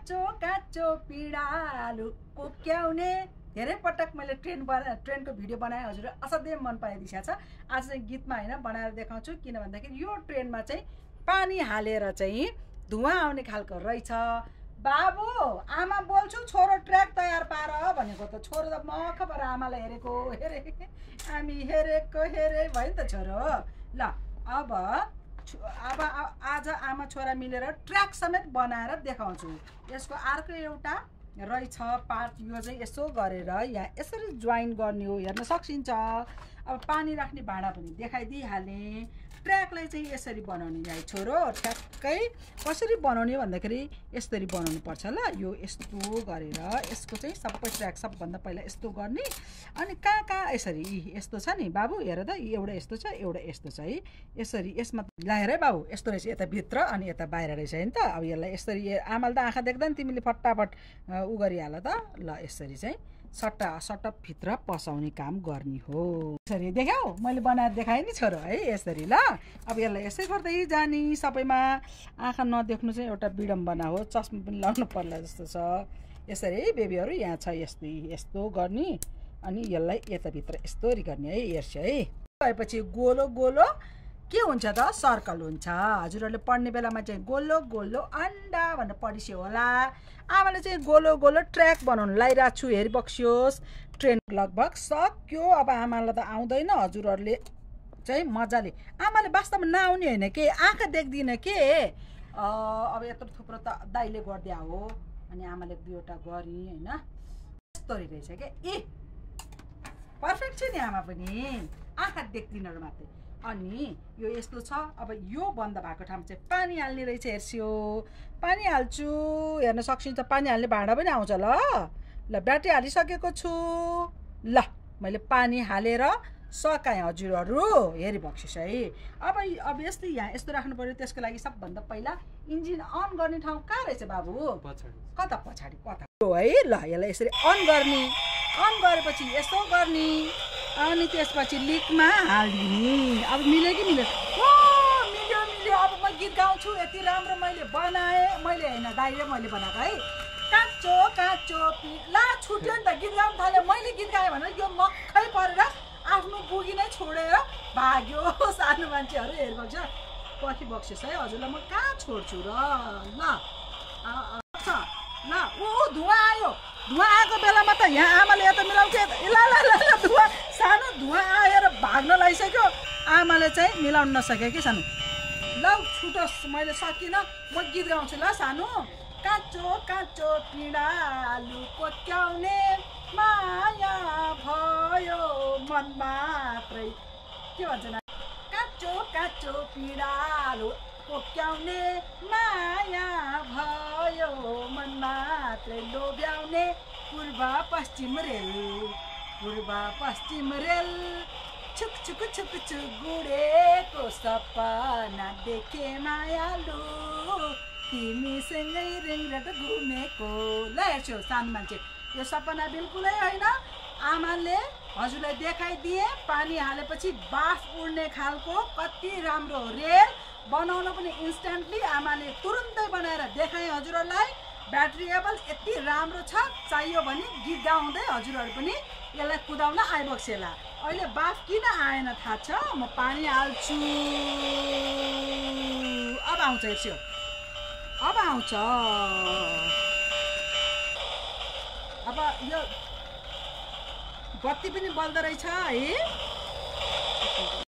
काँचो काँचो पिँडालु कोक्याउने धेरै पटक मैले ट्रेनको भिडियो बनाएँ हजुर असाध्यै मन पाइदिएको छ। आज चाहिँ गीतमा हैन बनाएर देखाउँछु किन भन्दाखेरि यो ट्रेनमा चाहिँ पानी हालेर चाहिँ धुवाँ आउने खालको रहेछ। बाबु आमा बोल्छु छोरो ट्र्याक तयार पार भनेको त छोरो त मख भएर आमालाई हेरेको हेरे हामी हेरेको हेरे भयो नि त छोरो। ल अब आज आमा छोरा मिलेर ट्र्याक समेत बनाएर देखाउँछु। यसको अर्को एउटा रहेछ पार्ट यो चाहिँ यसो गरेर यहाँ यसरी जोइन गर्ने हो हेर्न सकिन्छ। अब पानी राख्ने भाँडा पनि देखाइदिइहालेँ। ट्र्याकलाई चाहिँ यसरी बनाउने है छोरो ठ्याक्कै कसरी बनाउने भन्दाखेरि यसरी बनाउनु पर्छ ल। यो यस्तो गरेर यसको चाहिँ सबै ट्र्याक सबभन्दा पहिला यस्तो गर्ने अनि कहाँ यसरी यस्तो छ नि बाबु हेर त एउटा यस्तो छ एउटा यस्तो छ है यसरी यसमा लाएर है बाबु यस्तो रहेछ यता भित्र अनि यता बाहिर रहेछ नि त। अब यसलाई यसरी आमाले त आँखा देख्दा नि तिमीले फटाफट उ गरिहाल त ल। यसरी चाहिँ सट्टा भित्र पसाउने काम गर्ने हो। यसरी देख्यौ मैले बनाएर देखाएँ नि छोरो है यसरी ल। अब यसलाई यसै गर्दै जाने सबैमा आँखा नदेख्नु चाहिँ एउटा विडम्बना हो। चस्मा पनि लाउनु पर्ला जस्तो छ। यसरी है बेबीहरू यहाँ छ यस्तो गर्ने अनि यसलाई यताभित्र यस्तोरी गर्ने है हेर्छ है। भएपछि गोलो गोलो के हुन्छ त सर्कल हुन्छ। हजुरहरूले पढ्ने बेलामा चाहिँ गोलो गोलो अन्डा भनेर पढिस्यो होला। आमाले चाहिँ गोलो गोलो ट्र्याक बनाउनु लाइरहेको छु हेरिबक्सियोस्। ट्रेन लगभग सक्यो। अब आमालाई त आउँदैन हजुरहरूले चाहिँ मजाले आमाले वास्तवमा नआउने होइन के आँखा देख्दिनँ के। अब यत्रो थुप्रो त दाइले गरिदिया हो अनि आमाले दुईवटा गरी होइन यस्तो रहेछ क्या। ए पर्फेक्ट छ नि आमा पनि आँखा देख्दिनँ र मात्रै। अनि यो यस्तो छ। अब यो बन्द भएको ठाउँ चाहिँ पानी हाल्ने रहेछ हेर्सियो। पानी हाल्छु हेर्न सकिन्छ। पानी हाल्ने भाँडा पनि आउँछ ल। ल ब्याट्री हालिसकेको छु ल। मैले पानी हालेर सकाएँ हजुरहरू हेरिबक्सिस है। अब अभियसली यहाँ यस्तो राख्नु पर्यो। त्यसको लागि सबभन्दा पहिला इन्जिन अन गर्ने ठाउँ कहाँ रहेछ बाबु कता पछाडि कता है। ल यसलाई यसरी अन गर्ने अन गरेपछि यसो गर्ने अनि त्यसपछि लिकमा हालिदिने। अब मिल्यो कि मिल्यो मिल्यो। अब म गीत गाउँछु यति राम्रो मैले बनाएँ। मैले होइन दाइले मैले बनाएको है। काँचो काँचो ला छुट्यो नि त गीत गाउनु थाल्यो। मैले गीत गाएँ भनेर यो मक्खै परेर आफ्नो बुगी नै छोडेर भाग्यो। सानो मान्छेहरू हेर्नुहुन्छ पछि बक्सिस है हजुरलाई म कहाँ छोड्छु र। ल ल ओ धुवा आयो। धुवा आएको बेलामा त यहाँ आमाले यता मिलाउँछ ल धुवा सानो धुवा आएर भाग्न लागिसक्यो। आमाले चाहिँ मिलाउन नसक्यो कि सानो। ल छुटोस् मैले सकिनँ म गीत गाउँछु ल सानो। काँचो काँचो पिँडालु कोक्याउने माया भयो मन मात्रै के भन्छ न। काँचो काँचो पिँडालु कोक्याउने माया भयो मन मात्रै लोभ्याउने पूर्व पश्चिम रेल छुक छुक छुक छुक गुडेको सपना देखे मायालु तिमीसँगै रेङरट घुमेको। ल हेर्छु सानो मान्छे यो सपना बिल्कुलै होइन। आमाले हजुरलाई देखाइदिए पानी हालेपछि बाफ उड्ने खालको कति राम्रो रेल बनाउन पनि इन्स्ट्यान्टली आमाले तुरुन्तै बनाएर देखाएँ हजुरहरूलाई। ब्याट्रिएबल यति राम्रो छ। चाहियो भने गीत गाउँदै हजुरहरू पनि यसलाई कुदाउन आइबक्सेला। अहिले बाफ किन आएन थाहा छ। म पानी हाल्छु अब आउँछ हेर्छु अब आउँछ। अब यो बत्ती पनि बल्दो रहेछ है।